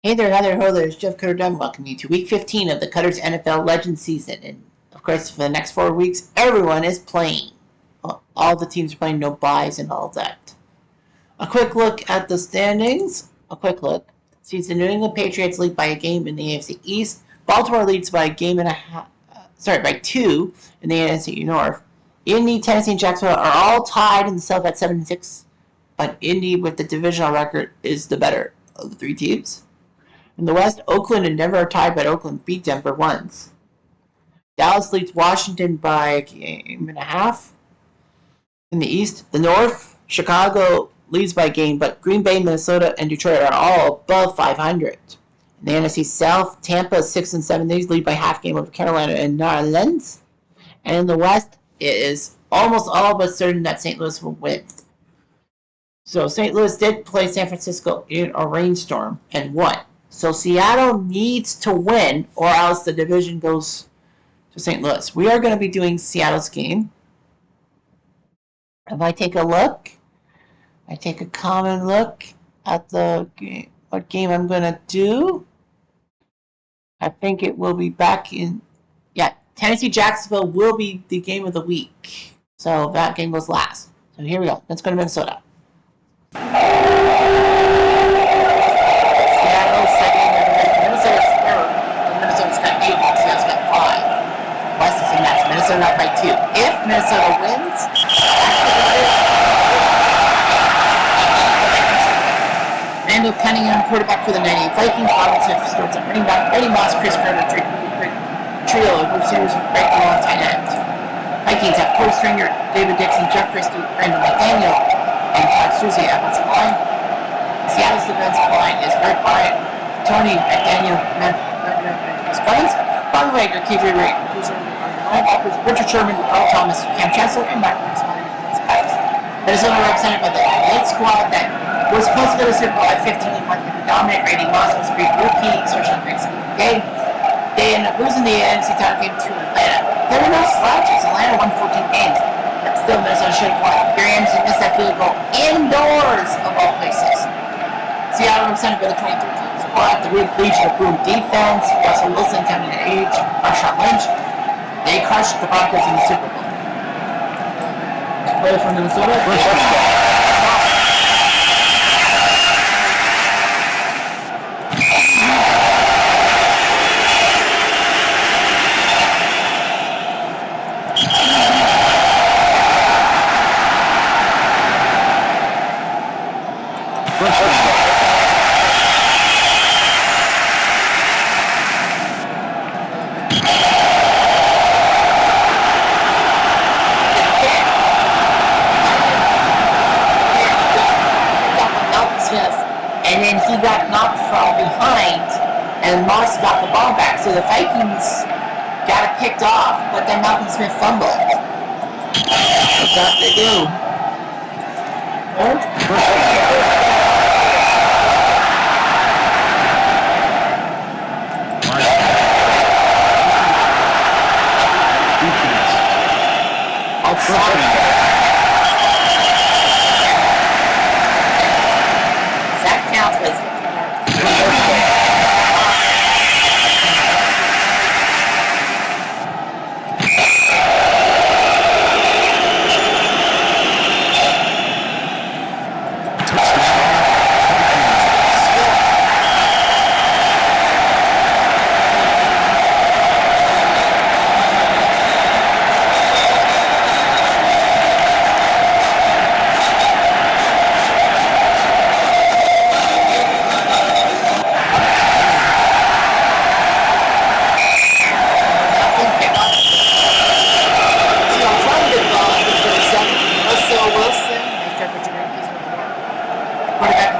Hey there, hi there, hello there. It's Jeff Cutter Dunn. Welcome you to Week 15 of the Cutter's NFL Legends season. And of course, for the next 4 weeks, everyone is playing. All the teams are playing, no buys and all that. A quick look at the standings. Sees the New England Patriots lead by a game in the AFC East. Baltimore leads by a game and a half. By 2 in the NFC North. Indy, Tennessee, and Jacksonville are all tied in the South at 7-6. But Indy, with the divisional record, is the better of the 3 teams. In the West, Oakland and Denver are tied, but Oakland beat Denver once. Dallas leads Washington by a game and a half. In the East, the North, Chicago leads by a game, but Green Bay, Minnesota, and Detroit are all above 500. In the NFC South, Tampa is 6-7. They lead by half game over Carolina and New Orleans. And in the West, it is almost all but certain that St. Louis will win. So St. Louis did play San Francisco in a rainstorm and won. So Seattle needs to win, or else the division goes to St. Louis. We are going to be doing Seattle's game. If I take a look, I take a common look at the game, what game I'm going to do. I think it will be back in, Tennessee Jacksonville will be the game of the week. So that game goes last. So here we go. Let's go to Minnesota. Minnesota's got 8, Seattle's got 5. West is a mess. Minnesota up by 2. If Minnesota wins, Randall Cunningham, quarterback for the 98 Vikings. Robinson starts at running back. Eddie Moss, Chris Carter, trio of receivers with Greg Long, tight end. Vikings have Corey Stringer, David Dixon, Jeff Christie, Brandon McDaniel, and Todd Susie offensive line. Seattle's defensive line is Greg Bryant, Tony McDaniel, Cummins, Von Wagner, KJ Ray, Richard Sherman, Earl Thomas, Cam Chancellor, and Matt Williams. Minnesota represented by the elite squad that was supposed to go to Super Bowl at 15 and 1 to dominate. Randy Moss was a great rookie, especially in the next game. They ended up losing the NFC title game to Atlanta. There were no slouches. Atlanta won 14 games, but still Minnesota should have won. Gary Anderson missed that field goal indoors of all places. Seattle represented by the 23 team squad, the Legion of Boom defense, Russell Wilson coming of age, Marshawn Lynch. They crushed the Broncos in the Super Bowl. Player from Minnesota. And then he got knocked from behind, and Moss got the ball back. So the Vikings got it picked off, but then Malcolm Smith fumbled. What's that they do?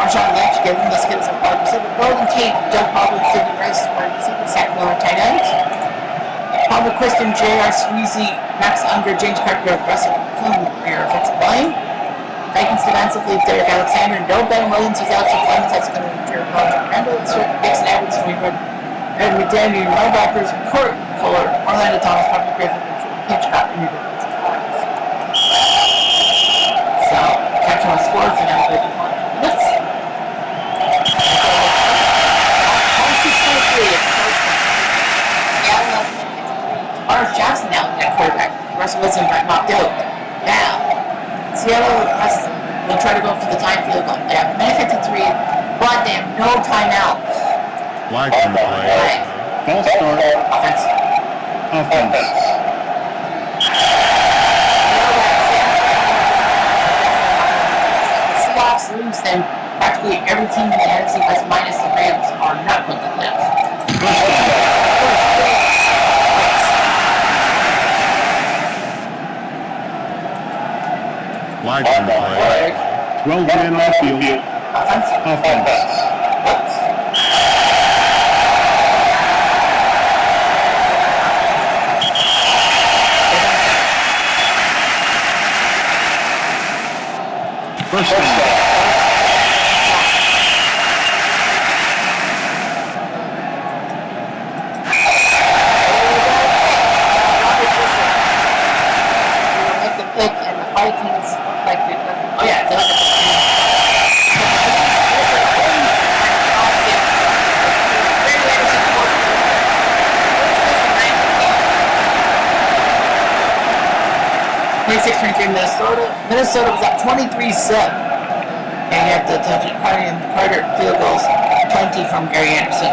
Marshawn Lynch gave him the skills of wide receiver. Golden Tate, Doug Baldwin, Sidney Rice, wide receiver, Zach Miller, tight end. Palmer Kristen, J.R. Sweezy, Max Unger, James Parker, Russell Plummer, offensive line. Vikings defensively, Derek Alexander, no Ben Williams, he's out, so Clemens has to go to Jared Collins, Randall, Dixon Edwards, Ed McDaniel, linebackers, Court Fuller, Orlando Thomas, Parker Griffin, Hitchcock, and your defensive lines. So, catching a score for now, 31 minutes. Wilson got knocked out. Now, Seattle will try to go for the time field goal. They have minute 53, but they have no timeouts. Flag on the play. False start. Offense. Seahawks lose, then practically every team in the NFC West minus the Rams are not going to live. Flag on the play. 12 men on field. Offense. First down. Make the pick, and the Vikings look like they're gonna. Oh yeah, they're gonna. Minnesota was up 23-7. And you have to touch it. Carter field goals, 20 from Gary Anderson.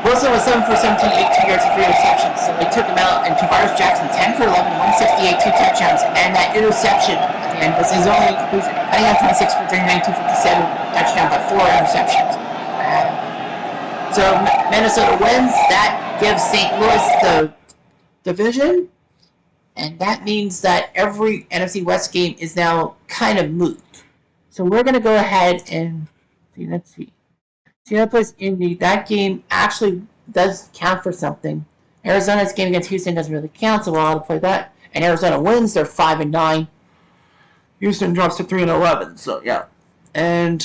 Wilson was 7 for 17, 82 yards and 3 receptions. So they took him out, and Tavares Jackson 10 for 11, 168, 2 touchdowns, and that interception at the end was his only conclusion. Cutting out 26 for 39, 257, touchdown, but 4 interceptions. So Minnesota wins. That gives St. Louis the division. And that means that every NFC West game is now kind of moot. So we're going to go ahead and see. Let's see. Seattle plays Indy. That game actually does count for something. Arizona's game against Houston doesn't really count, so we'll have to play that. And Arizona wins. They're 5-9. Houston drops to 3-11. So yeah. And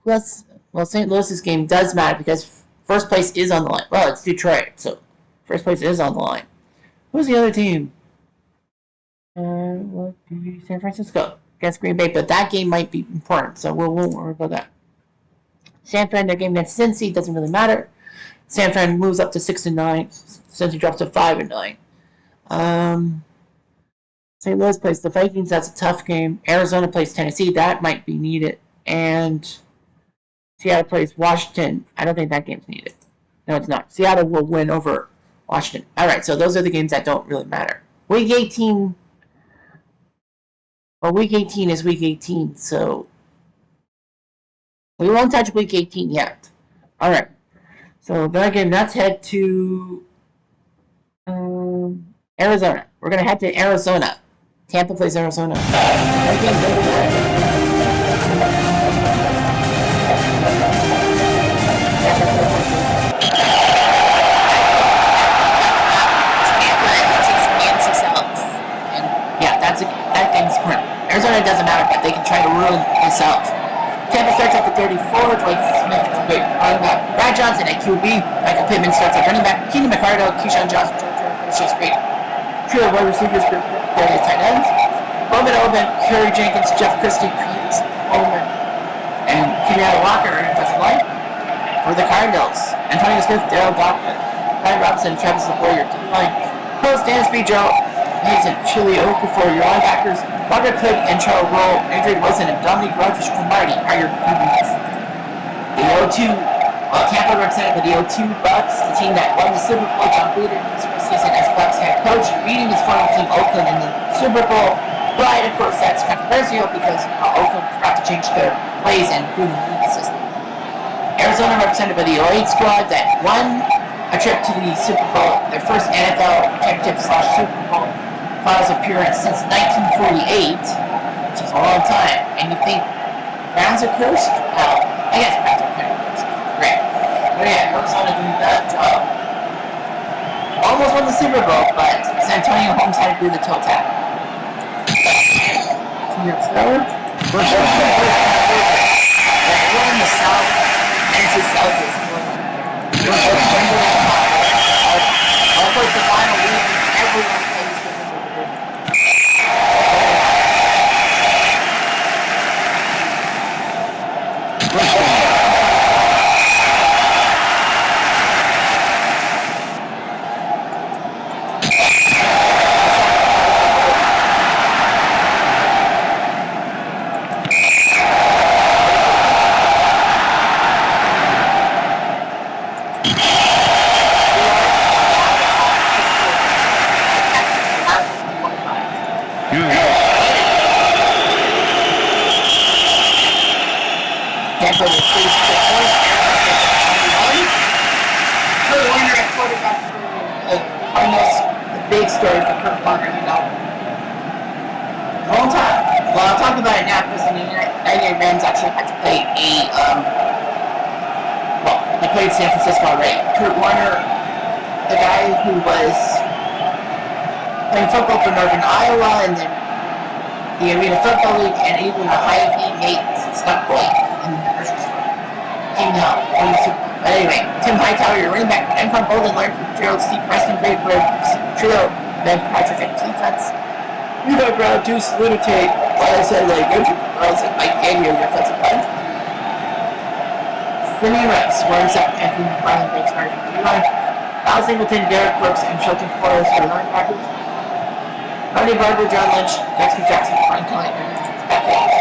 plus, well, St. Louis's game does matter because first place is on the line. Well, it's Detroit, so first place is on the line. Who's the other team? San Francisco against Green Bay, but that game might be important, so we'll worry about that. San Fran, their game against Cincy doesn't really matter. San Fran moves up to 6-9. Cincy drops to 5-9. St. Louis plays the Vikings. That's a tough game. Arizona plays Tennessee. That might be needed. And Seattle plays Washington. I don't think that game's needed. No, it's not. Seattle will win over Washington. All right, so those are the games that don't really matter. Week 18. Well, Week 18 is Week 18, so we won't touch Week 18 yet. All right. So again, let's head to Arizona. We're going to head to Arizona. Tampa plays Arizona. That game's important. Arizona doesn't matter, but they can try to ruin themselves. Tampa starts at the 34. Dwight Smith is a great running back. Brad Johnson at QB. Michael Pittman starts at running back. Keenan McCardle, Keyshawn Johnson, George just great. Trio of wide receivers for various tight ends. Bowman Oben, Kerry Jenkins, Jeff Christie, Pete Bowman, and Kenyatta Walker are in defensive line. For the Cardinals, Antonio Smith, Darryl Dockman, Ryan Robinson, Travis LaFleur, team line. Post Dansby, Joe Hazen, Chili Okafor, your linebackers. Robert Cook and Charles Rowe, Adrian Wilson, and Dominique Rogers from Marty are your QBs. The O2, Tampa represented by the O2 Bucks, the team that won the Super Bowl. John Gruden in his first season as Bucks head coach, beating his former team Oakland in the Super Bowl. But of course, that's controversial because Oakland forgot to change their plays and Gruden moved the system. Arizona represented by the 08 squad that won a trip to the Super Bowl, their first NFL championship/Super Bowl finals appearance since 1948, which is a long time. And you think Browns are cursed? Well, I guess Browns are kind of cursed. Great. But yeah, Arizona doing that job. Almost won the Super Bowl, but San Antonio Holmes had to do the toe tap. 2 years ago. First one in the South, NFC South is I'll put the final week, everyone plays with the Tampa with 36 points. Kurt Warner at quarterback for the Cardinals. The big story for Kurt Warner, you know. Long time. Well, I'll talk about it now because the 99 Rams actually had to play they played San Francisco already. Kurt Warner, the guy who was playing football for Northern Iowa and then the Arena Football League and even the Ohio teammate Scott Boyd in the grocery store. Came out on the Super Bowl. But anyway, Tim Hightower, your running back, Anquan Bolden learned from Gerald Steve Preston, great for trio, Ben Patrick at defense. You know, Brown, Deuce, Lunatic, I said, like, Charles and Mike Gagne, your defensive line. Finney Rex warms up Anthony McFarland breaks Martin Line. Al Singleton, Derek Brooks, and Shelton Forrest for the linebackers. Ronnie Barber, John Lynch, Dexter Jackson, Brian Kelly, and Scott Davis.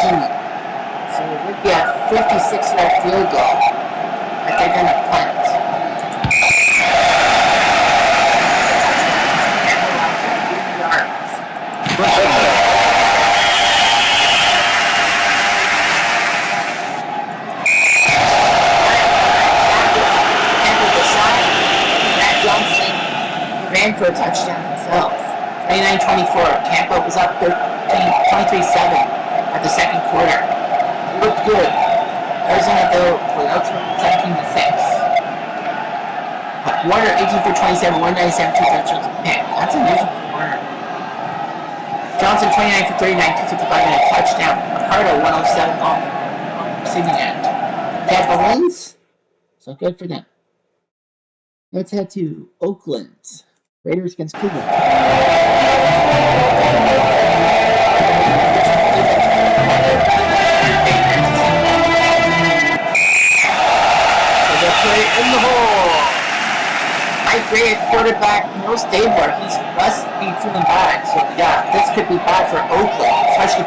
So it would be a 56-yard field goal that they're going to punt. Johnson ran for a touchdown himself. 29-24. Tampa was up 23-7 at the second quarter. It looked good. Arizona, though, was out 17-6. Warner, 18 for 27, 197, 2 touchdowns and pick. That's unusual for Warner. Johnson, 29 for 39, 255 and a touchdown. Ricardo, 107 on the receiving end. Tampa wins, so good for them. Let's head to Oakland. Raiders against Cleveland. So they play in the hole. Mike Gray at quarterback, no Stabler. He must be feeling bad. So yeah, this could be bad for Oakland, especially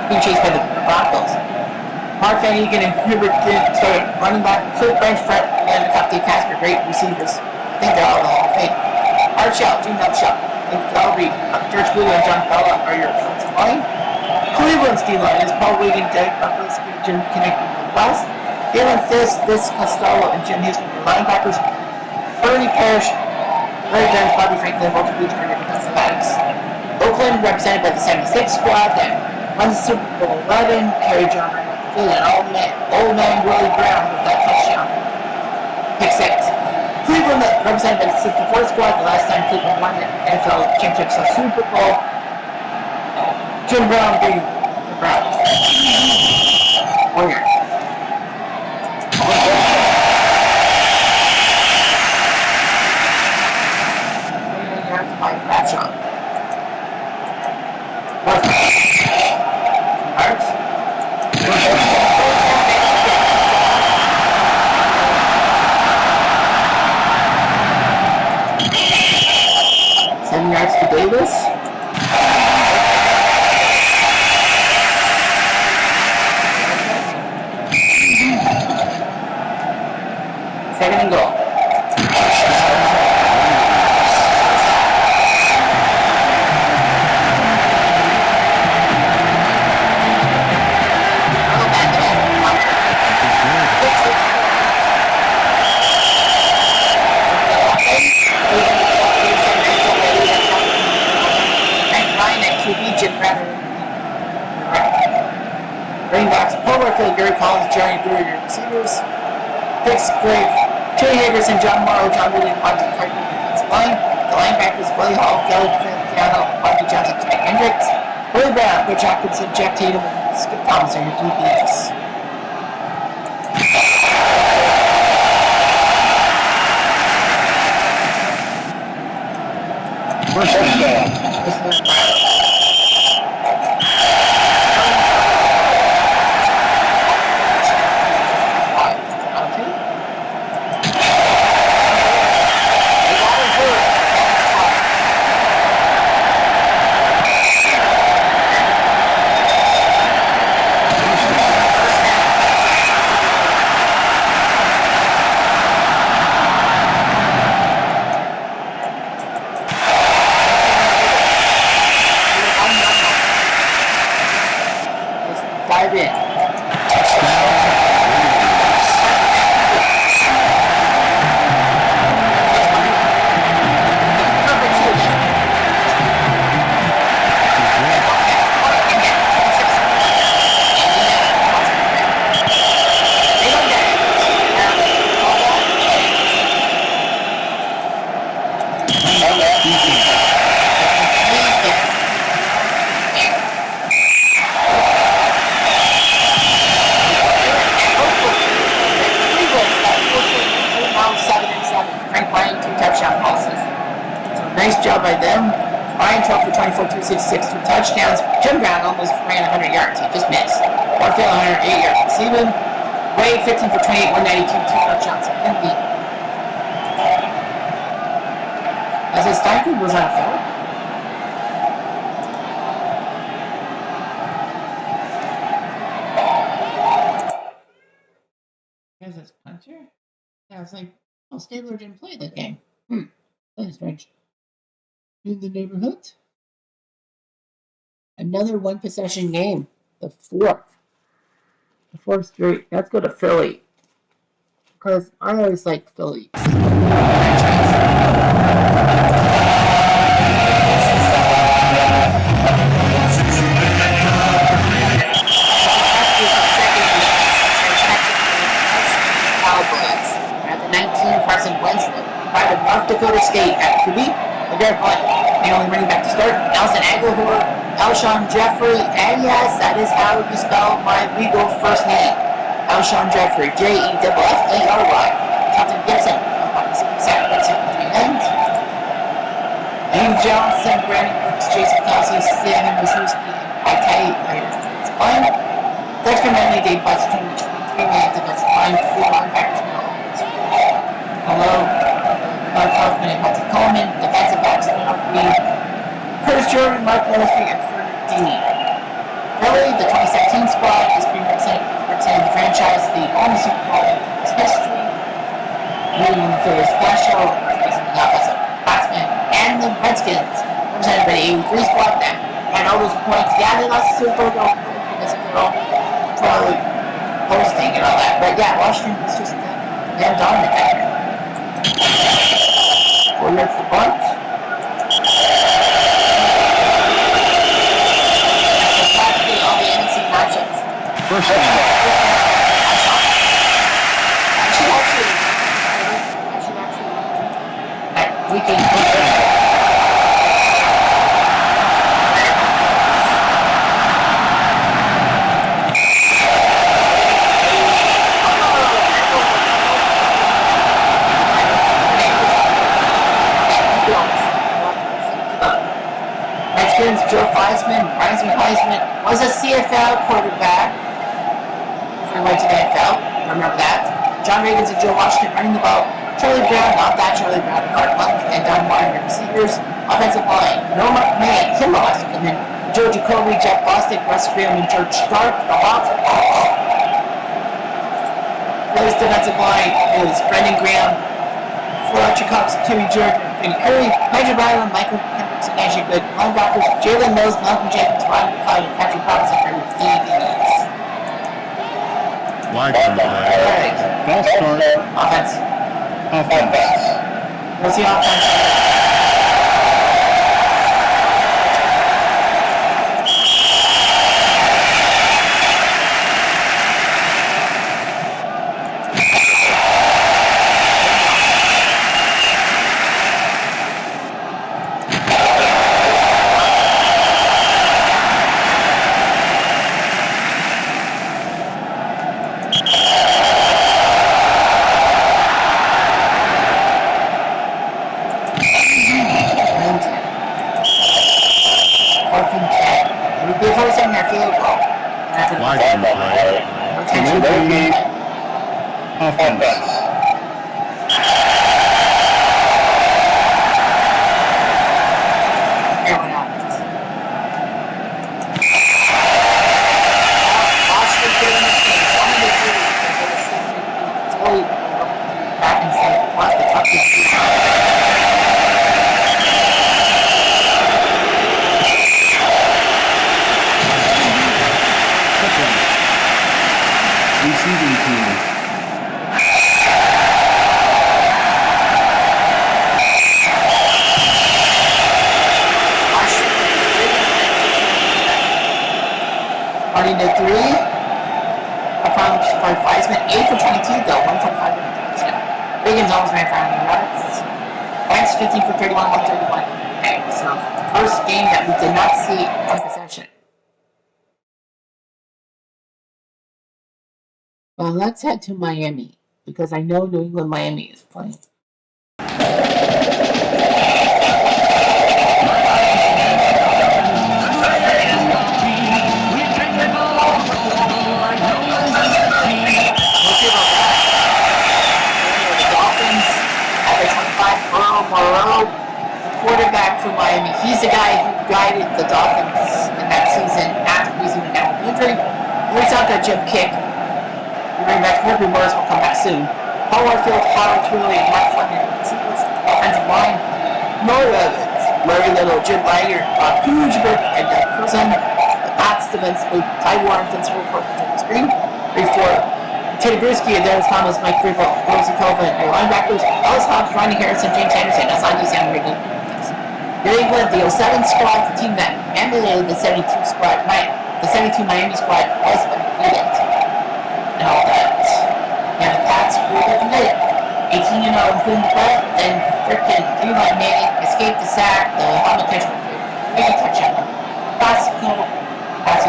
being chased by the Broncos. Mark Van Egan and Hubert started running back, Cliff Branch front, and then Captain Casper, great receivers. I think they're all in the Hall of Fame. Art Shell, Gene Upshaw, and Dalby, George Wheeler, and John Bella are your offensive line. Cleveland's D-line is Paul Wigan, Derek Buckles, Jim connecting with West. Galen Fisk, Vince Costello, and Jim Houston are linebackers. Bernie Parrish, Larry Jones, Bobby Franklin, Walter Beach are your defensive backs. Oakland represented by the 76 squad that runs the Super Bowl 11, Kerry John and old man Willie Brown with that touchdown. Pick six. Cleveland represented by the 64 squad. The last time Cleveland won the NFL championship, so Super Bowl. Jim Brown being the Browns. Warrior. By Bradshaw. Yards. 7 yards to Davis. Second and goal. Running backs, Paul Workfield, Gary Collins, Jeremy Brewer, your receivers. Fix Greg, Trey Havers, and John Morrow, John Woody, and Monty Carter, defensive line. The linebackers, Willie Hall, Kelly Piano, Monty Johnson, Jack Hendricks. Willie Brown, Rich Atkinson, Jack Tatum, and Skip Thomas are your DBs. First down. Dive in. Nice job by them. Ryan Trump for 24, 266, 2 touchdowns. Jim Brown almost ran 100 yards. He just missed. Warfield 108 yards receiving. Wade 15 for 28, 192, 2 touchdowns. As his Steinfeld was on a foul. As his puncher? Yeah, I was like, oh, Stabler didn't play that game. That is strange. In the neighborhood. Another one possession game. The fourth. The fourth straight. Let's go to Philly. Because I always like Philly. At the 19, Carson Wentz, private North Dakota State at QB. Again, the only running back to start. Nelson Aguilar, Alshon Jeffrey, and yes, that is how you spell my legal first name. Alshon Jeffrey, Jeffrey. Jonathan Gibson, Ian Johnson, Brandon Brooks, Jason Kelsey, Sam Masuski, and Itay defensive line. Dexter Manley, Dave Butts, 23 man defensive line, 4 linebackers. Hello. Mark Hoffman and Patrick Coleman, defensive backs, Mark Reed, Curtis Jordan, Mark Murphy, and Ferdinand. Philly, the 2017 squad, is being representing the franchise, the only Super Bowl in its history. Leading the Phillies special, representing the offensive batsmen, and the Redskins, represented by the 83 squad that had all those points. Yeah, they lost the Super Bowl because of their own probably hosting and all that. But yeah, Washington was just they're dominant that year. 4 yards for bunt. That's practically all the NFC matchups. First down. We can Joe Heisman was a CFL quarterback before he went to the NFL. Remember that. John Ravens and Joe Washington running the ball. Charlie Brown, not that Charlie Brown, Mark Monk, and Don Martin, receivers. Offensive line, Norma May, Tim Boston, and then Joe Jacoby, Jeff Bostic, Russ Graham, and George Stark. The Hawks. Phillies defensive line is Brendan Graham, Fletcher Cox, Timmy Jordan, and Curry, Nigel Byron, Michael Hendricks, and Ashley Good. Linebackers, Jalen Mills, Malcolm Jenkins, Ryan McCoy, and Patrick Robinson for your DBs. Wide from play. Alright. False start. Offense. What's the offense? Likely play. Rotation. Offense. Everyone out. Oscar getting the team. 1-3. It's really back and say, what the fuck is this? Receiving team. Running to 3. Upon for Wiseman, 8 for 22 though, 1 for 5 touchdown. Wiggins almost ran for 100 yards. Wentz 15 for 31, 131. Okay, so first game that we did not see on possession. Well, let's head to Miami because I know New England Miami is playing. Quarterback for Miami. He's the guy who guided the Dolphins in that season after losing an ankle injury. He's out that jump kick. Running back Herbie Morris will come back soon. Paul Warfield, Harold Truly, Mark Fleming, offensive line. Mo Evans, Larry Little, Jim Lager, Kujiberg, and Cousin. The Pats defensively, Ty Warren, defensive for the screen. 3-4. Teddy Bruschi, Darius Thomas, Mike Gribble, Rosie Colvin, your linebackers, Ellis Hobbs, Ronnie Harrison, James Anderson, Asante Samuel. New England, the 07 squad, the team that emulated the 72 squad, the 72 Miami squad was undefeated. And all that. And the Pats were undefeated. 18-0 including the play, then freaking 3-line Manning escaped the sack, the helmet catch for 3 touchdown. Pass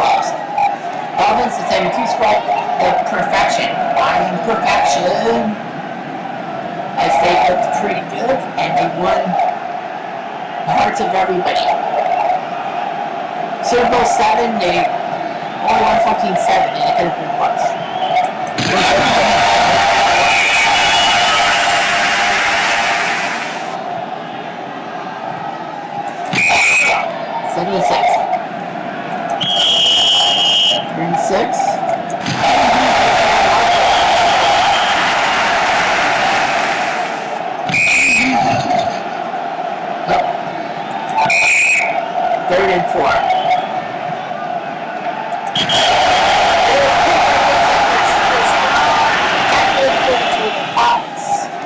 lost. Dolphins, the 72 squad, the perfection. As they looked pretty good and they won the hearts of everybody. Super Bowl 7, they only won 14-7 and it could have been worse. 36. Third and 4.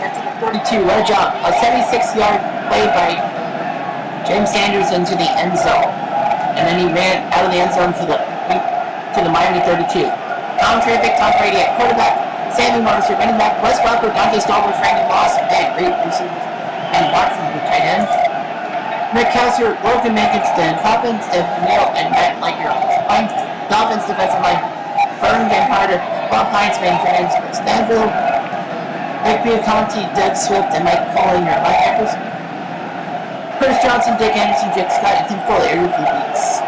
That's to the 42. What a jump. A 76-yard play by James Sanders into the end zone. And then he ran out of the end zone to the Miami 32. Tom Brady at quarterback. Sammy Morrison running back. Wes Welker, Dante Stallworth, Randy Moss, and great receivers. And Watson, the tight end. Rick Kelsey, Logan Mankins, Dan Coppins, Steph Neal, and Matt Liger. Dolphins defensive line. Vernon Van Harder, Bob Heinzman, Fernandez, Stanville, Mike Biaconti, Doug Swift, and Mike Foley, your linebackers. Chris Johnson, Dick Anderson, Jake Scott, and Tim Foley are your DBs.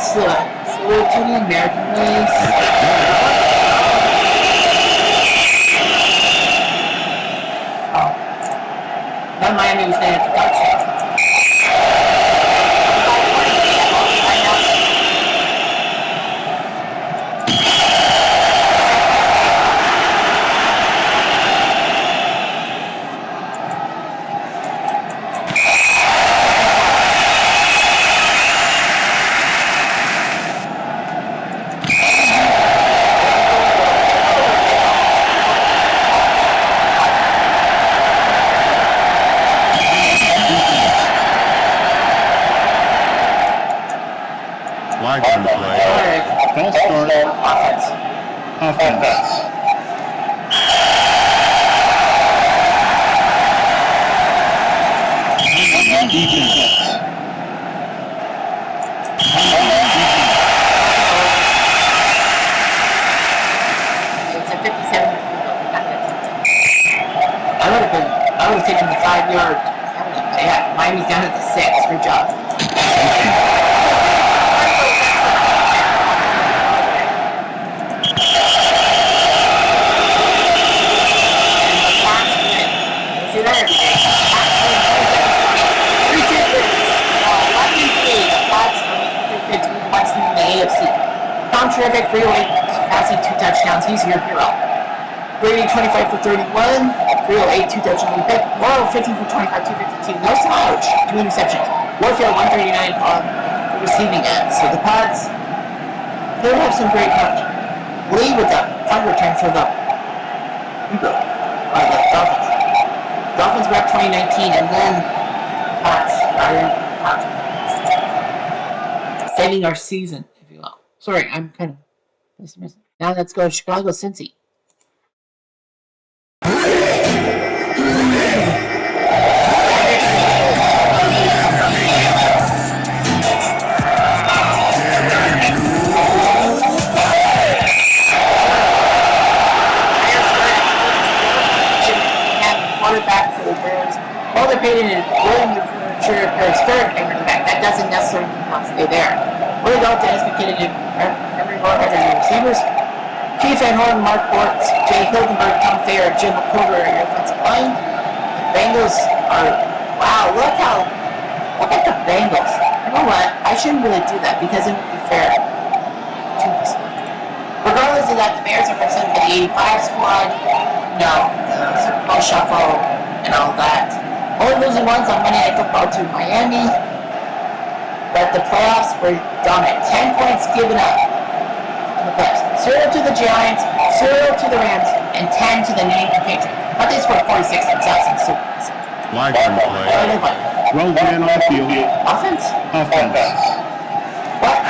Salute to the American race. Now Miami was going to have to touchdown. Offense. Offense. Defense. It's a 57. I would have taken the 5-yard penalty, but yeah, Miami's down at the 6. Good job. See that every day. 3-2 wins. 11-3. The Pods are 15 in the AFC. Tom Terrific, 308 passing, 2 touchdowns. He's your hero. Brady 25 for 31, 308, 2 touchdowns. Morrow 15 for 25, 252. No slouch, 2 interceptions. Warfield 139 on the receiving end. So the Pods, they have some great coaching. Lee with the punt return for the Dolphins. Dolphins were up 2019, and then Pods are saving our season, if you will. Sorry, I'm kind of pessimistic. Now let's go Chicago, Cincy. Quarterback for the Bears. Boulder Payton and William Paris third running back. That doesn't necessarily mean he'll stay there. Willie Dalton has been kidded in every role as your receivers. Keith Van Horn, Mark Bortz, Jay Hildenberg, Tom Thayer, Jim McCover are your offensive line. The Bengals are, wow, look at the Bengals. You know what? I shouldn't really do that because it would be fair to this. Regardless of that, the Bears are represented by the 85 squad. No, the Super Bowl shuffle and all that. Only losing once on Monday Night Football to Miami, but the playoffs were dominant. 10 points given up in the playoffs. 0 to the Giants, 0 to the Rams, and 10 to the New England Patriots. But they scored 46 themselves in the Super Bowl. Like and play. Well ran on field. Offense? Offense. What?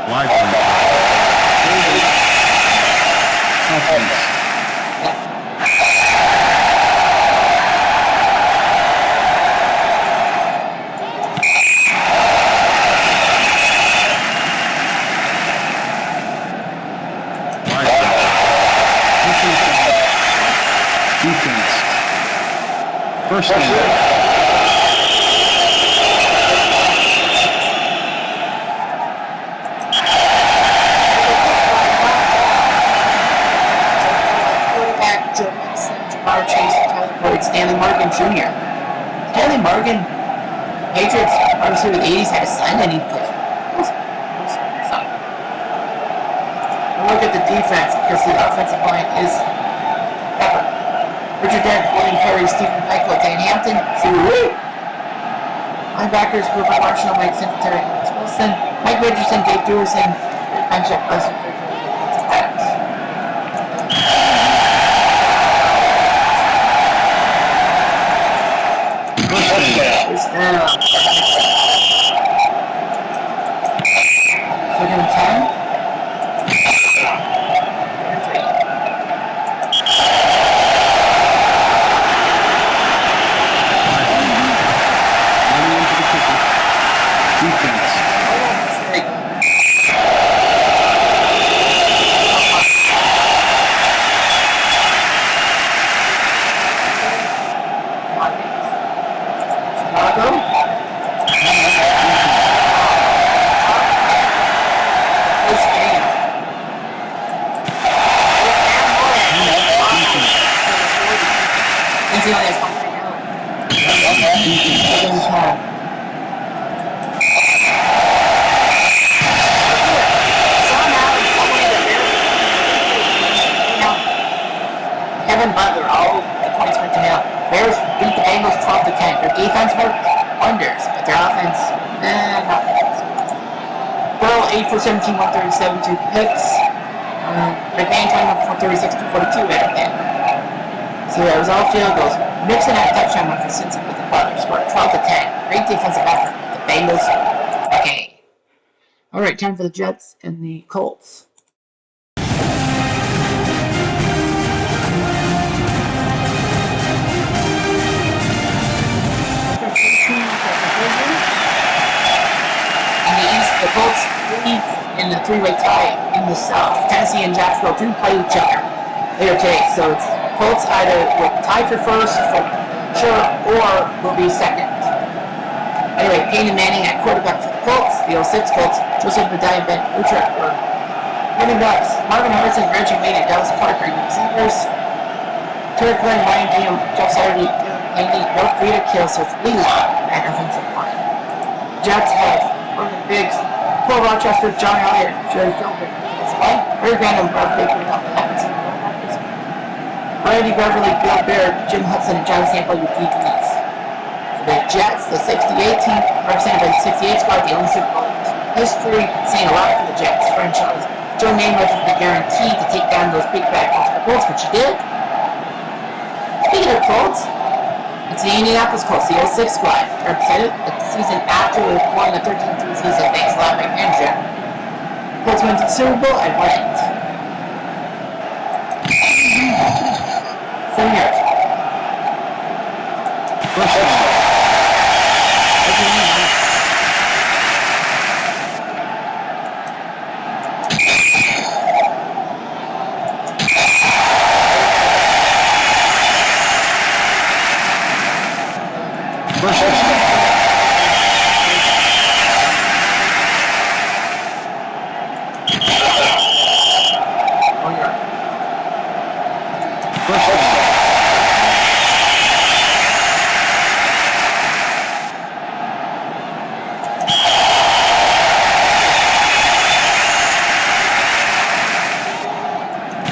Like and play. Offense. Defense. First down. Stanley Morgan Jr. Stanley Morgan, Patriots, obviously with the 80s, had a son and he played. Look at the defense because the offensive line is pepper. Richard Dent, William Perry, Stephen Michael, Dan Hampton, linebackers, Cooper Marshall, Mike Singletary, Alex Wilson, Mike Richardson, Dave Dewerson, Benchuk, Leslie Second and 10. Chicago. Tennessee only has one right now. Second time. Kevin Butler, all the points went to him. Bears beat the Bengals 12-10. Their defense worked wonders, but their offense, not Burrow 8 for 17, 137, 2 picks. McMahon 21 for 36, 242 at the end. So it was all field goals. Mixon had a touchdown run for Cincy with the Butler scored 12-10. Great defensive effort. The Bengals, okay. All right, time for the Jets and the Colts. In the East, the Colts lead in the three-way tie in the South. Tennessee and Jacksonville do play each other later today, so it's Colts either will tie for first for sure or will be second. Anyway, Peyton Manning at quarterback for the Colts, the 06 Colts, Joseph Badiah, Ben Utrecht for running backs, Marvin Harrison, Reggie Wayne, and Dallas Parker, receivers, Turk Glenn, Ryan Dean, Jeff Saturday, Andy, North Frida Kill, so it's Lee at offensive line. Jets have Morgan Biggs, Paul Rochester, John Elliott, Jerry Philbin, Ray Random, Rob Baker, Randy Beverly, Bill Baird, Jim Hudson, and John Sample with DBs. For the Jets, the 68 team, represented by the 68 squad, the only Super Bowl history, saying a lot for the Jets franchise. Joe Namath was the guarantee to take down those big bad monster Colts, which he did. Speaking of Colts, it's the Indianapolis Colts, the 06 squad, represented the season after we won the 13-3 season. Thanks a lot, Mike Andrew. Colts went to the Super Bowl and won it. 7 yards. First down.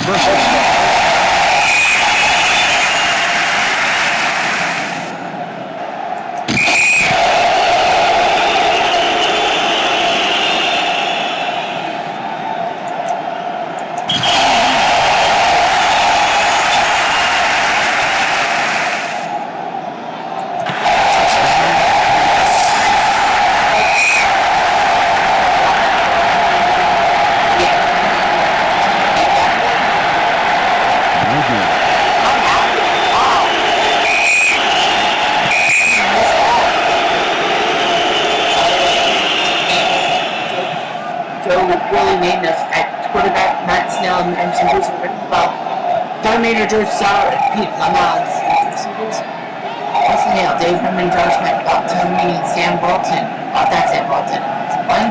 First down. George Sauer, Pete Lamont, receivers. Austin Hale, Dave Herman, Josh Mack, Bob Tony, and Sam Bolton. That's Sam Bolton. One,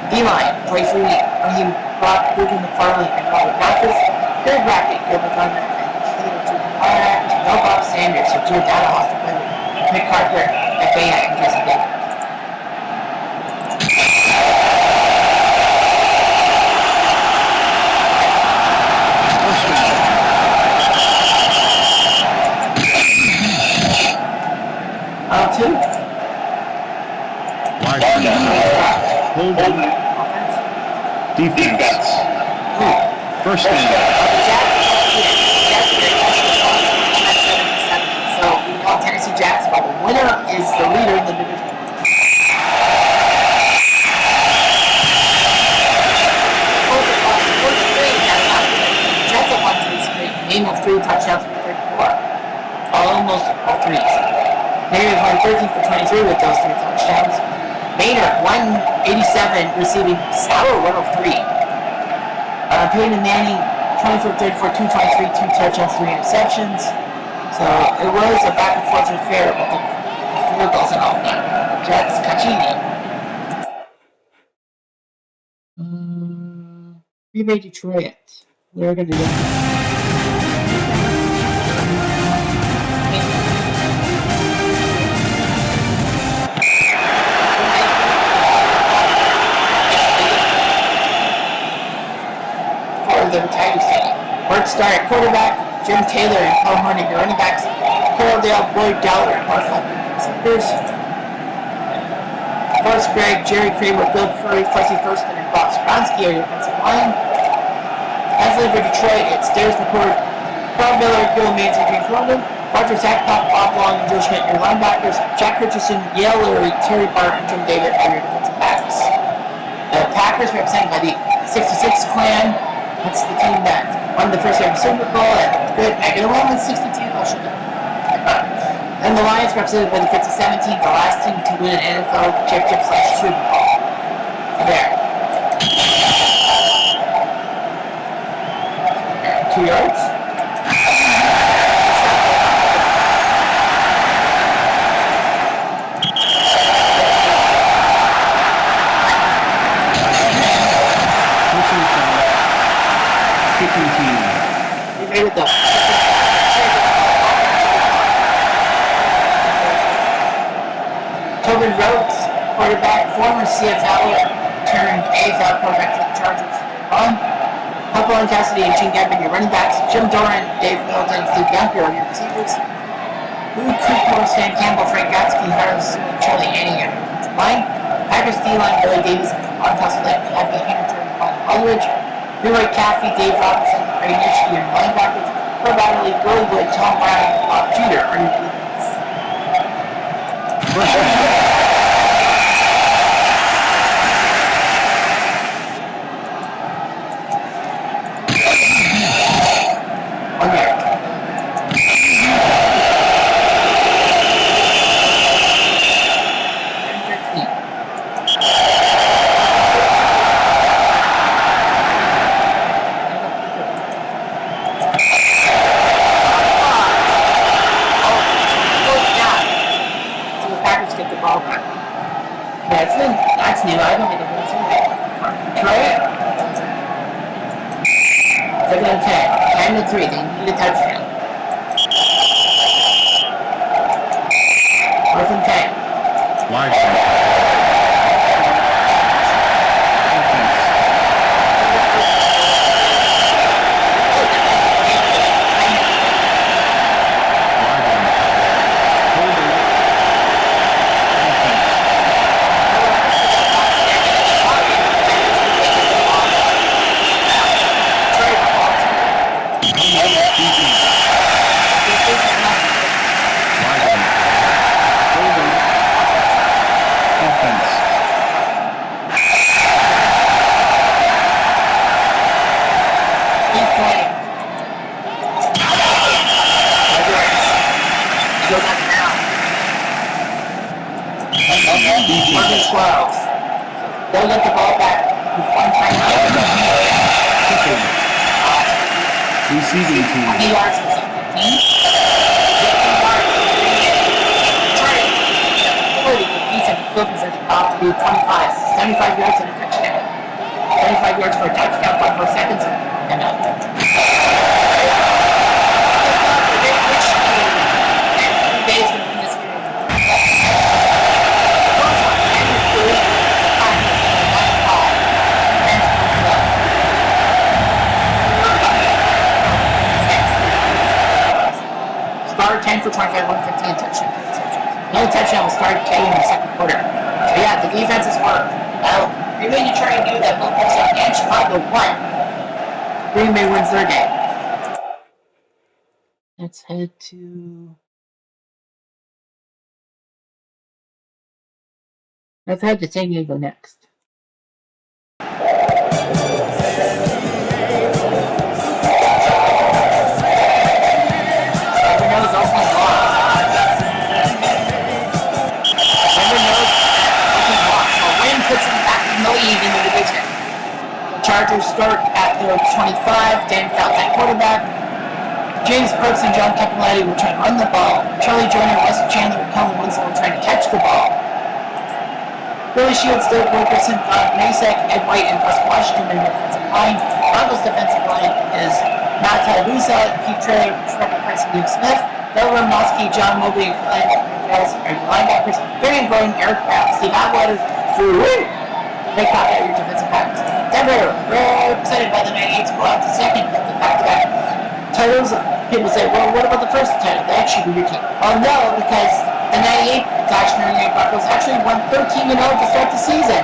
D-line, Troy Free, Raheem Brock, Ruben McFarland, and Robert Marcus. Third bracket, Gilbert Gunner, and Taylor Jr. No Bob Sanders, so Drew Dadahoff to play with Mick Carter, FAA, and Jesse Davis. Two. Holding. Defense. First down. So we know Tennessee Jacksonville. The winner is the leader in the division. Jets have won 3 straight. Name of 3 touchdowns for 34. Almost all threes. Maynard won 13 for 23 with those 3 touchdowns. Maynard, 187 receiving, Sauer 103. Peyton Manning, 20 for 34, 223, 2 touchdowns, 3 interceptions. So it was a back and forth affair with the field goals and all that. Jets, Cacchini. Green Bay, Detroit. We're going to do Dark Star at quarterback, Jim Taylor and Paul Hornig at running backs, Carol Dale, Boyd Dowler and Mark Huffman at receivers. Forrest Gregg, Jerry Kramer, Bill Curry, Fuzzy Thurston, and Bob Skronsky are your defensive line. Defensively for Detroit, it's Darius McCord, Bob Miller, Bill Maines, and James Roman. Roger Zachpop, Bob Long, and Joe Schmidt, your linebackers. Jack Richardson, Yale Lurie, Terry Bart, and Jim David are your defensive backs. The Packers, represented by the 66 clan. That's the team that won the first ever Super Bowl, and good. I can win with 62. I should have. And the Lions, represented by the 57 team, the last team to win an NFL championship/Super Bowl. There. 2 yards. Kicking team. You made it though. Tobin Rhodes, quarterback, former CFL turned AFL quarterback for the Chargers. Papa Cassidy and Gene Gavin, your running backs. Jim Doran, Dave Middleton, and Steve Younker are your receivers. Lou Cooper, Stan Campbell, Frank Gatsky, Harris, and Charlie Anning are your defensive line. Packers D-line, Billy Davis, Ron Castellet, Abby Hamilton, and Ron Aldridge. Leroy Caffey, Dave Robinson, Ray Nitschke, and linebackers. Herb Adderley, Willie Wood, Tom Brown, and Bob Jeter are your defense. That's new. I don't think I've ever seen that. Try it. Second and 10. 10-3. They need a touchdown. Fourth and 10. Wide. They'll let the ball back with one time out. Receiving team. 20 yards for 15. 15 yards. Decent focus as off to be 25. 75 yards and a touchdown. 75 yards for a touchdown, 5 more seconds, and out. Star 10 for 25, 115 touchdown. The only touchdown was Star K in the second quarter. So yeah, the defense is worked. Now, you're going to try and do that little upset, and Chicago won. Green Bay wins their game. Let's head to San Diego next. In the division. The Chargers start at their 25. Dan Fouts at quarterback. James Brooks and John Cappelletti will try to run the ball. Charlie Joyner, Wes Chandler, and Colin Winslow will try to catch the ball. Billy Shields, Derek Wilkerson, Bob Masek, Ed White, and Russ Washington in the defensive line. Broncos defensive line is Matt Tabusa, Pete Trey, Trevor Prince, and Luke Smith. Delaware Mosky, John Mobley, and Glenn Giles are your linebackers. Darian Gordon, Eric Brown, Steve Atwater, Ray Pocket, your defensive backs. Denver, represented by the 98 squad, to second, the back-to-back titles, people say, well, what about the first title? That should be your team. Oh, no, because the 98 /99 Broncos actually won 13-0 to start the season.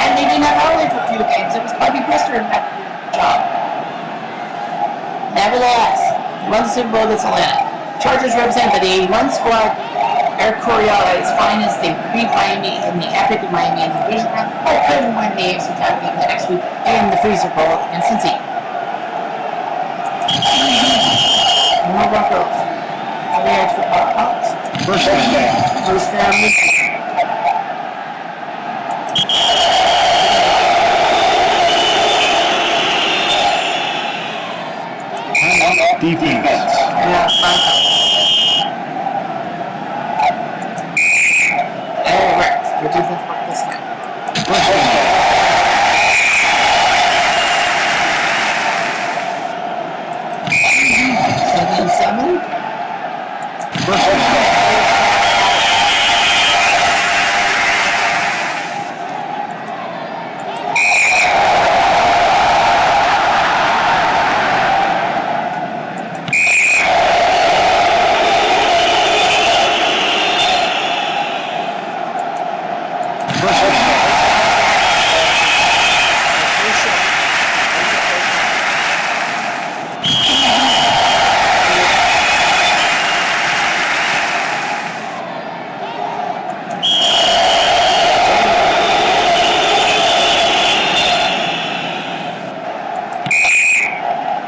And they didn't have Harley for a few games. It was Bobby Brister in that job. Nevertheless, won the Super Bowl against Atlanta. Chargers represented by the 81 squad. Eric Coryell at his finest. They beat Miami in the epic of Miami in the division round. But couldn't win the AFC title game the next week in the Freezer Bowl against Cincy. More Broncos. How many yards for Broncos? First down. First down. Defense. Yeah, Broncos. It works. Your defense worked this time. First down. Second and 7. First down.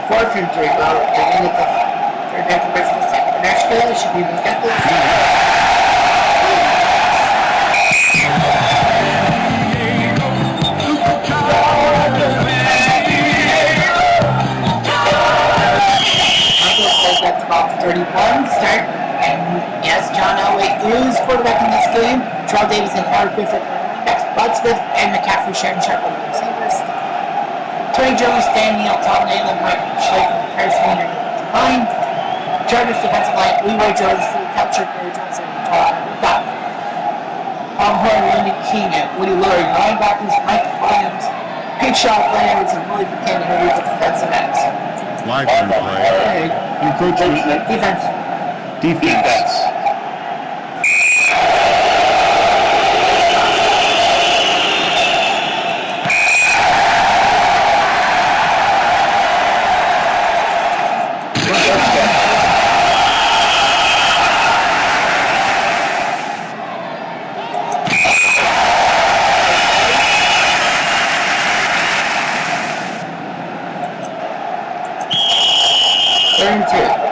Fourth and 3, well, they're going to get the third down conversion this time. The next play should be the get this. That's about 31 start. And yes, John Elway is quarterback in this game. Terrell Davis and Howard Griffith running backs. Bud Smith and McCaffrey sharing sharp with the receivers. Tony Jones, Dan Neal, Tom Nalen, Mike Schleifer, Harris Wiener combined. Chargers defensive line, Leroy Jones, Kelcher, Barry Johnson, and Todd Dock. Tom Horn, Lyndon King, and Woody Lurie. Linebackers, Mike Williams, Pete Shaw, Glenn Edwards, and Willie Buchanan are the defensive ends. Live play. Encroachment. Defense. Defense. Third and 2.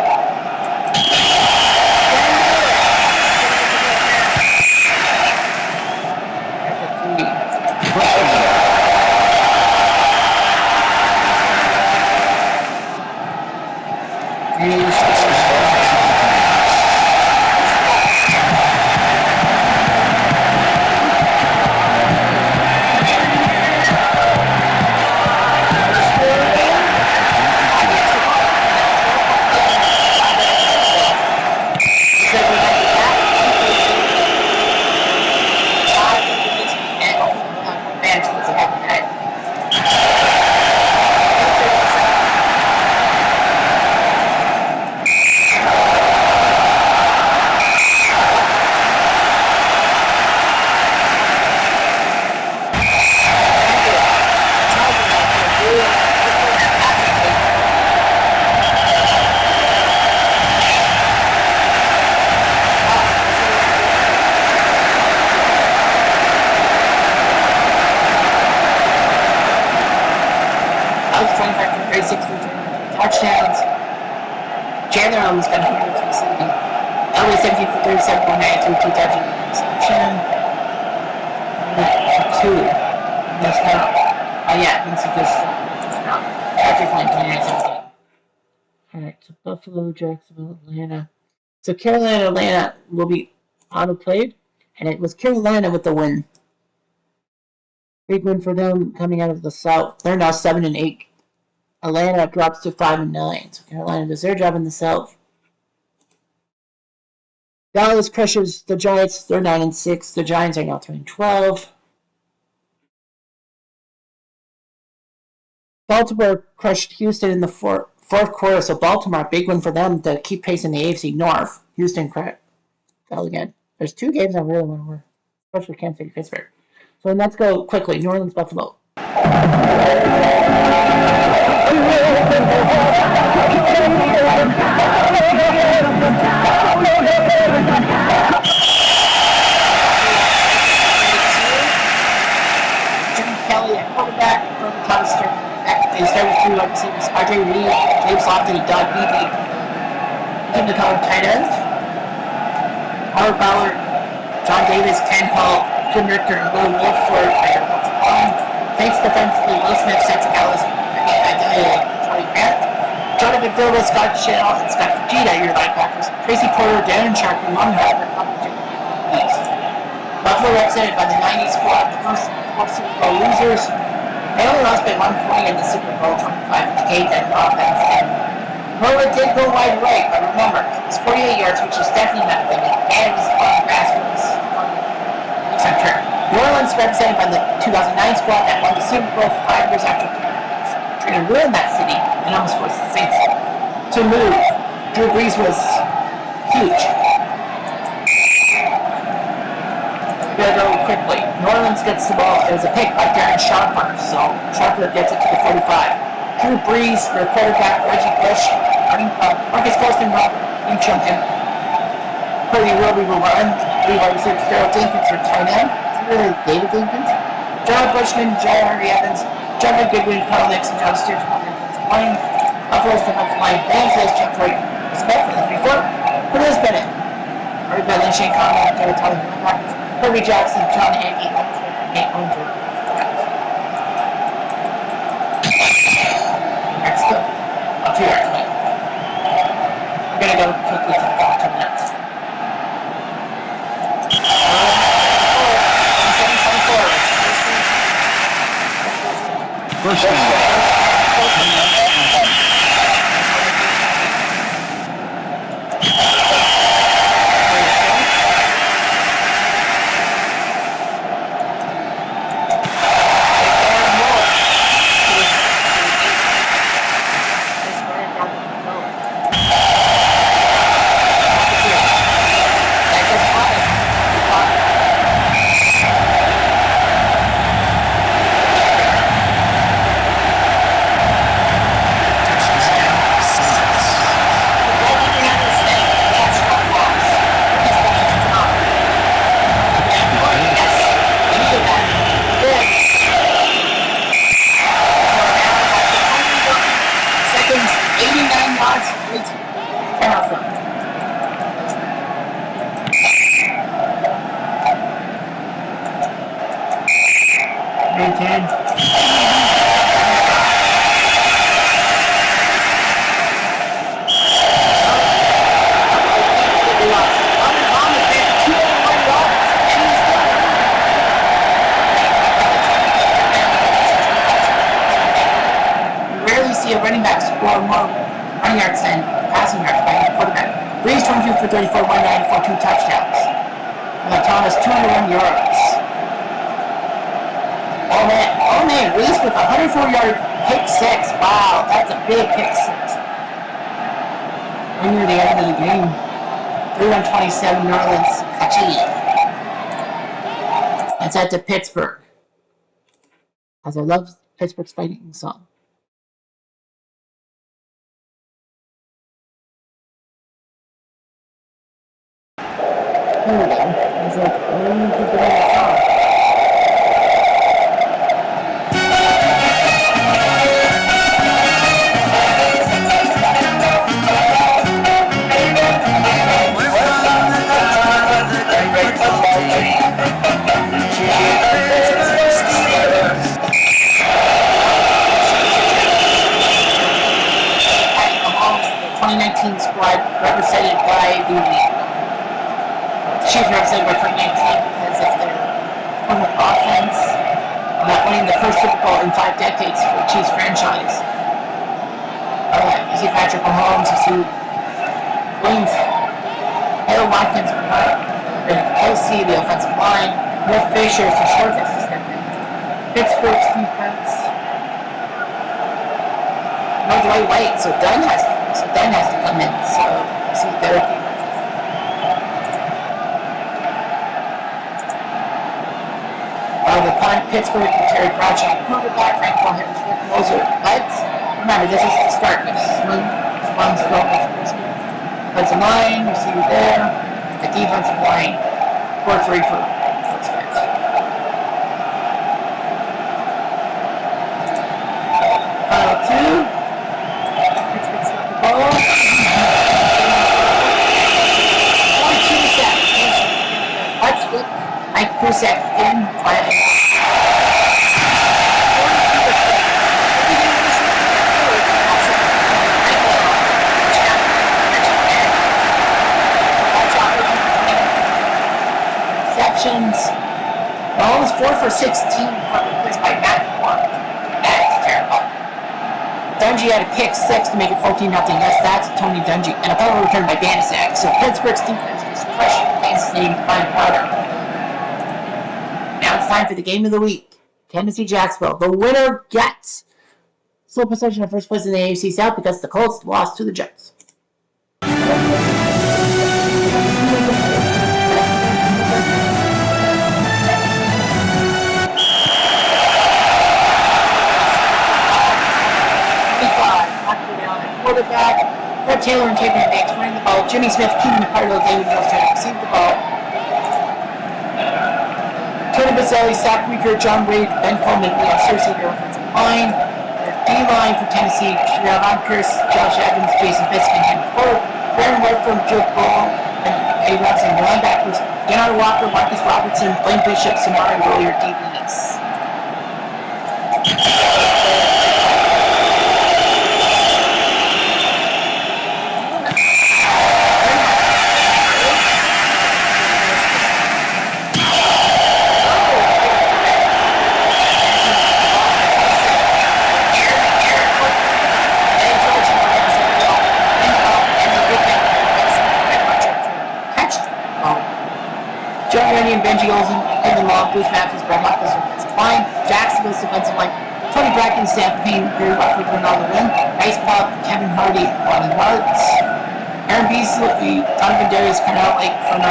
Touchdowns. Chandler almost got 100 receiving. Elway 17 for 37, 192, 2 touchdowns reception. 2. That's not. Oh yeah, Vince just not. Patrick Lane 29-17. Alright, so Buffalo, Jacksonville, Atlanta. So Carolina, Atlanta will be auto-played, and it was Carolina with the win. Big win for them coming out of the South. They're now 7-8. Atlanta drops to 5-9. So Carolina does their job in the South. Dallas crushes the Giants. They're 9-6. The Giants are now 3-12. Baltimore crushed Houston in the fourth quarter. So Baltimore, big win for them to keep pace in the AFC North. Houston fell again. There's 2 games I really want to win, especially Kansas City, Pittsburgh. So let's go quickly. New Orleans, Buffalo. Kelly at quarterback, Thomas they started 3 wide receivers, RJ Reed, James Lofton, and Doug Beebe. Team to cover tight ends. Howard Ballard, John Davis, Ken Hall, Jim Richter, and Will Wolford. Thanks defensively, Will Smith, Seth Ellis, Charlie Grant, Jordan McDermott, Scott Shell, and Scott Fujita, your linebackers. Tracy Porter, Darren Sharp, and Long Harper, East. Buffalo represented by the 90s squad, the first 4 Super Bowl losers. They only lost by 1 point in the Super Bowl 25 to Kate and offense. Nola did go wide right, but remember, it was 48 yards, which is definitely not big, and it was on grass center. New Orleans represented by the 2009 squad that won the Super Bowl 5 years after trying to ruin that city and almost forced the Saints to move. Drew Brees was huge. Gotta go quickly. New Orleans gets the ball. It was a pick by Darren Sharper, so Sharper gets it to the 45. Drew Brees, their quarterback, Reggie Bush, Marcus Colston, Robert Incham, and Purdy Wilby will run. 3 wide receivers, Daryl Dinkins, or tight end. Really David Dinkins. Gerald Bushman, Jerry Evans, John Goodwin, Carl Nixon, John Stewart, Carl Nixon, line. Buffalo's defensive line, Dan says, Jeff Wright, respect for the 3-4. Liz Bennett, Murray Bennett, Shane Conley, Jared Tyler, Kirby Jackson, John Hankey, Nate Onger. Next up, up to your point. We're going to go quickly to the bottom next. First down. Running back score more running yards than passing yards by a quarterback. Brees 22 for 34, 194, 2 touchdowns. Thomas 201 yards. Oh man, Reese with a 104-yard pick 6. Wow, that's a big pick 6. We're near the end of the game. 31-27, New Orleans. Catchy. That's at the Pittsburgh. As I love Pittsburgh's fighting song. Here we go. It's like, oh, you can get it out. The 2019 squad represented by the Chiefs represented by 2019 because of their form of offense, not winning the first Super Bowl in 5 decades for the Chiefs franchise. You see Patrick Mahomes, you see Williams, Taylor Watkins, Kelsey, the offensive line, Will Fisher, the short assistant. Pittsburgh's defense. Dwight White, so Dunn has to come in. So see there. The punt, Pittsburgh, Terry Bradshaw, quarterback, Frank Harris, Rick Moser. But remember, this is the start. This is when runs go. Offensive line, you see there. The defensive line, 4-3 for Pittsburgh. Final two. Pittsburgh's got the ball. 42 seconds. Let's flip. Mike Krusek in. Ball is 4 for 16 replaced by Matt Moore. That's terrible. Dungy had a pick 6 to make it 14-0. Yes, that's Tony Dungy. And a penalty return by Banaszak. So Pittsburgh's defense just crushed Kansas City to find powder. Now it's time for the game of the week. Tennessee Jacksonville. The winner gets sole possession of first place in the AFC South because the Colts lost to the Jets. Quarterback, Fred Taylor and Taylor Banks running the ball. Jimmy Smith, Keenan McCardle, David Mills trying to receive the ball. Tony Baselli, Zach Weaver, John Wade, Ben Coleman, Leon Searcy, their offensive line. Their D-line for Tennessee, Ron Pierce, Josh Evans, Jason Biskin, Henry Ford, Baron White from Joe Ball, and A. Robson, linebackers, Deanna Walker, Marcus Robertson, Blaine Bishop, Samari Roller, DBs. Benji Olsen, Kevin Long, Bruce Matthews, Brett Hopkins, offensive line, Jacksonville's defensive line, Tony Bracken, Sam Payne, Gary Buckley, Ronaldo Lynn, Ice Pop, Kevin Hardy, Lonnie Martz, Aaron Beasley, Donovan Darius, Cornell Lake, from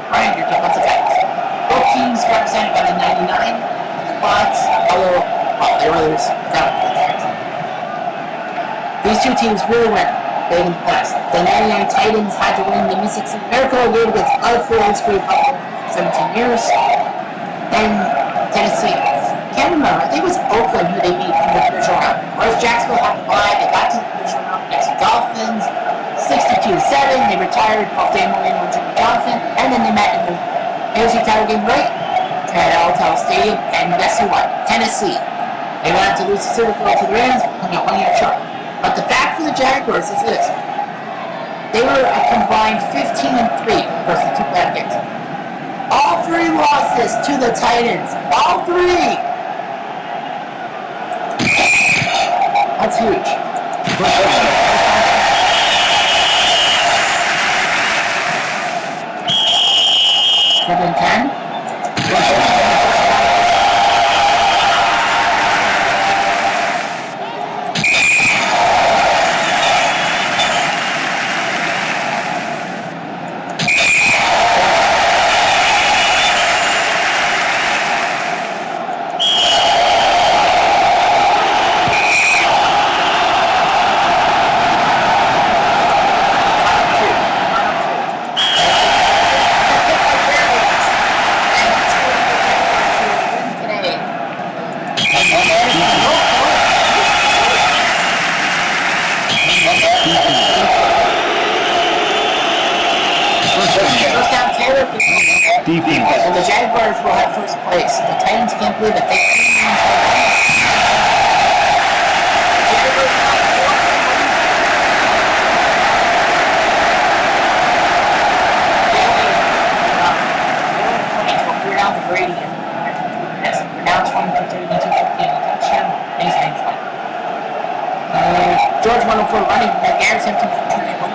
Brian, your defensive ends. Both teams represented by the 99 spots, although, the Oilers down with the These two teams really went big and fast. The 99 Titans had to win the Mississippi Miracle again with unfulfilled for 17 years. Then Tennessee, can't remember, I think it was Oakland who they beat in the divisional round. Whereas Jacksonville had to buy, they got to the divisional round against the Dolphins, 62-7, they retired both Dan Marino and Jimmy Johnson, and then they met in the AFC title game right at Altel Stadium, and guess who won? Tennessee. They went out to lose the Super Bowl to the Rams, coming out 1 year short. But the fact for the Jaguars is this. They were a combined 15-3 versus the two bad games. All three losses to the Titans. All three. That's huge. 7-10. Defense. So the Jaguars will have first place. The Titans can't believe it. They we're down to Brady and we're now 20-32, 15 touchdown. Thanks, George 104 running. Garrett Simpson for 21.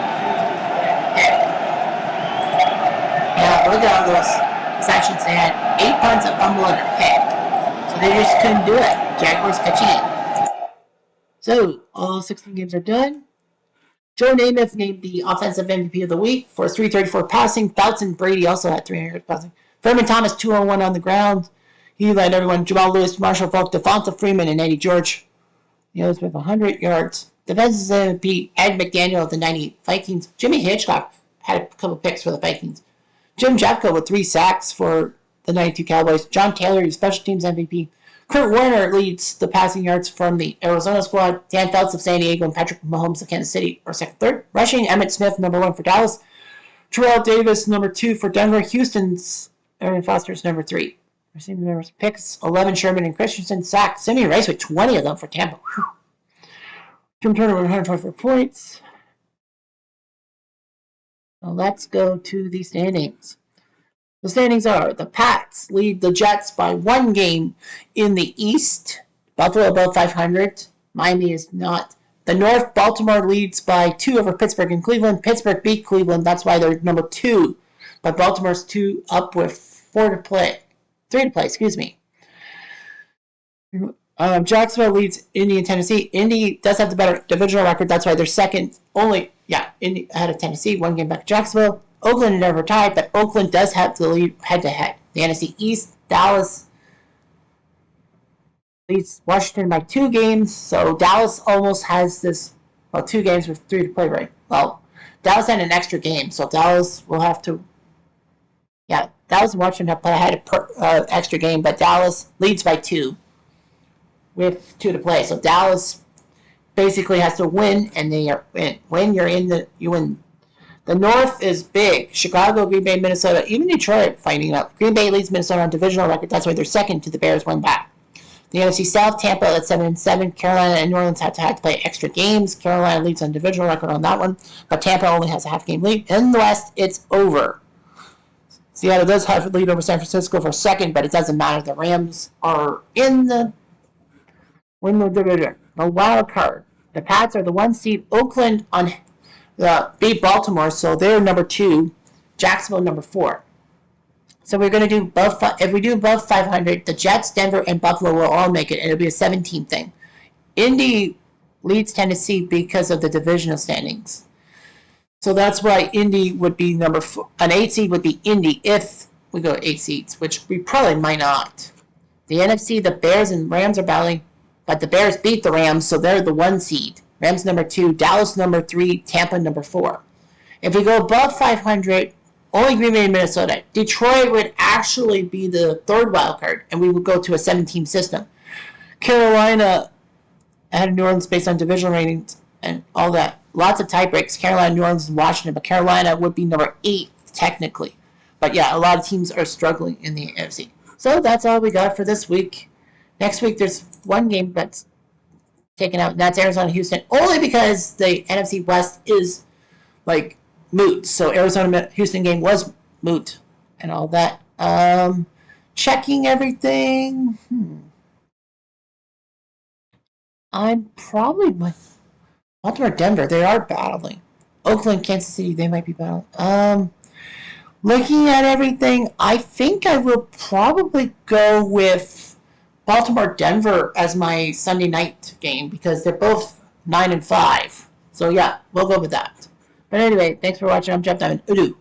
Look at all those possessions. They had 8 punts, a fumble, and a pick. So they just couldn't do it. Jaguars catching it. So, all 16 games are done. Joe Namath named the offensive MVP of the week for 334 passing. Fouts and Brady also had 300 yards passing. Furman Thomas, 201 on the ground. He led everyone. Jamal Lewis, Marshall Falk, Devonta Freeman, and Eddie George. The others with 100 yards. Defensive MVP, Ed McDaniel of the 98 Vikings. Jimmy Hitchcock had a couple picks for the Vikings. Jim Jeffco with 3 sacks for the 92 Cowboys. John Taylor, special teams MVP. Kurt Warner leads the passing yards from the Arizona squad. Dan Feltz of San Diego and Patrick Mahomes of Kansas City are second, third. Rushing, Emmitt Smith, number 1 for Dallas. Terrell Davis, number 2 for Denver. Houston's Aaron Foster's number 3. Receiving numbers, picks, 11 Sherman and Christensen. Sacks, Simeon Rice with 20 of them for Tampa. Whew. Jim Turner with 124 points. Now let's go to the standings. The standings are the Pats lead the Jets by 1 game in the East. Buffalo above 500. Miami is not. The North, Baltimore leads by 2 over Pittsburgh and Cleveland. Pittsburgh beat Cleveland. That's why they're number 2. But Baltimore's 2 up with 3 to play. Jacksonville leads Indy and Tennessee. Indy does have the better divisional record. That's why they're second. Indy ahead of Tennessee. 1 game back to Jacksonville. Oakland and Denver tied, but Oakland does have the lead head-to-head. The NFC East, Dallas leads Washington by 2 games, so Dallas almost has this, 2 games with 3 to play, right? Well, Dallas had an extra game, so Dallas will have to, Dallas and Washington have had an extra game, but Dallas leads by 2 with 2 to play. So Dallas basically has to win, and they are in. When you win. The North is big. Chicago, Green Bay, Minnesota, even Detroit fighting up. Green Bay leads Minnesota on divisional record. That's why they're second to the Bears, 1 back. The NFC South, Tampa at 7-7. Carolina and New Orleans have to play extra games. Carolina leads on divisional record on that one, but Tampa only has a half-game lead. In the West, it's over. Seattle does have a lead over San Francisco for second, but it doesn't matter. The Rams are in the division. The wild card. The Pats are the 1 seed. Oakland beat Baltimore, so they're number 2. Jacksonville number 4. So we're going to do both. If we do above 500, the Jets, Denver, and Buffalo will all make it, and it'll be a 17 thing. Indy leads Tennessee because of the divisional standings. So that's why Indy would be number 4. An 8 seed would be Indy if we go 8 seeds, which we probably might not. The NFC, the Bears and Rams are battling, but the Bears beat the Rams, so they're the 1 seed. Rams number 2, Dallas number 3, Tampa number 4. If we go above 500, only Green Bay and Minnesota. Detroit would actually be the 3rd wild card, and we would go to a 7-team system. Carolina had New Orleans based on divisional ratings and all that. Lots of tie breaks. Carolina, New Orleans, and Washington, but Carolina would be number 8 technically. But yeah, a lot of teams are struggling in the NFC. So that's all we got for this week. Next week there's 1 game that's taken out, and that's Arizona-Houston, only because the NFC West is moot. So Arizona-Houston game was moot and all that. Checking everything. I'm probably with Baltimore, Denver. They are battling. Oakland, Kansas City, they might be battling. Looking at everything, I think I will probably go with Baltimore, Denver as my Sunday night game because they're both 9-5. So yeah, we'll go with that. But anyway, thanks for watching. I'm Jeff Diamond. Udo.